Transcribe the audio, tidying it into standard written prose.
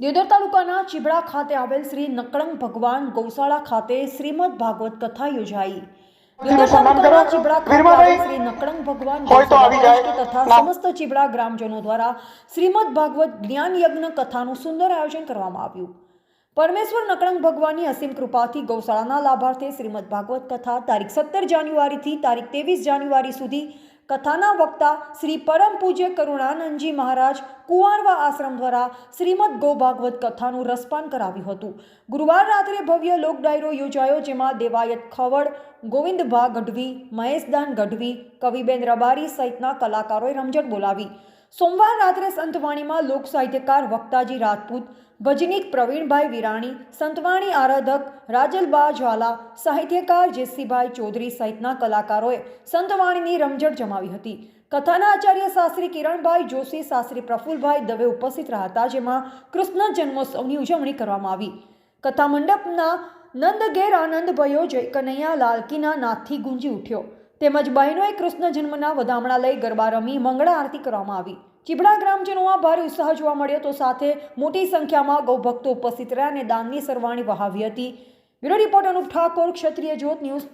દિયોદર તાલુકાના ચીબડા ખાતે આવેલ શ્રી નકળંગ ભગવાન ગૌશાળા ખાતે શ્રીમદ ભાગવત કથા યોજાઈ। દિયોદર તાલુકાના ચીબડા ખાતે આવેલ શ્રી નકળંગ ભગવાન ગૌશાળા તથા સમસ્ત ચીબડા ગ્રામજનો દ્વારા શ્રીમદ ભાગવત જ્ઞાન યજ્ઞ કથાનું સુંદર આયોજન કરવામાં આવ્યું। પરમેશ્વર નકળંગ ભગવાનની અસીમ કૃપાથી ગૌશાળાના લાભાર્થે શ્રીમદ ભાગવત કથા તારીખ 17 જાન્યુઆરીથી તારીખ 23 જાન્યુઆરી સુધી કથાના વક્તા શ્રી પરમ પૂજ્ય કરુણાનંદજી મહારાજ કુંવારવા આશ્રમ દ્વારા શ્રીમદ ગૌ ભાગવત કથાનું રસપાન કરાવ્યું હતું। ગુરુવાર રાત્રે ભવ્ય લોક ડાયરો યોજાયો, જેમાં દેવાયત ખવડ, ગોવિંદભા ગઢવી, મહેશદાન ગઢવી, કવિબેન રબારી સહિતના કલાકારોએ રમઝટ બોલાવી। સોમવાર રાત્રે સંતવાણીમાં લોક સાહિત્યકાર વક્તાજી રાજપૂત, ભજનીક પ્રવીણભાઈ વિરાણી, સંતવાણી આરાધક રાજલબા જ્વાલા, સાહિત્યકાર જેસીભાઈ ચૌધરી સહિતના કલાકારોએ સંતવાણીની રમઝટ જમાવી હતી। કથાના આચાર્ય શાસ્ત્રી કિરણભાઈ જોશી, શાસ્ત્રી પ્રફુલભાઈ દવે ઉપસ્થિત રહ્યા હતા, જેમાં કૃષ્ણ જન્મોત્સવની ઉજવણી કરવામાં આવી। કથા મંડપના નંદ ઘેર આનંદ ભયો જય કનૈયા લાલકીના નાદથી ગુંજી ઉઠ્યો, તેમજ બહેનોએ કૃષ્ણ જન્મના વધામણા લઈ ગરબા રમી મંગળા આરતી કરવામાં આવી। ચીબડા ગ્રામજનોમાં ભારે ઉત્સાહ જોવા મળ્યો તો સાથે મોટી સંખ્યામાં ગૌભક્તો ઉપસ્થિત રહ્યા અને દાનની સરવાણી વહાવી હતી। બ્યુરો રિપોર્ટ અનુપ ઠાકોર, ક્ષત્રિય જ્યોત ન્યૂઝ।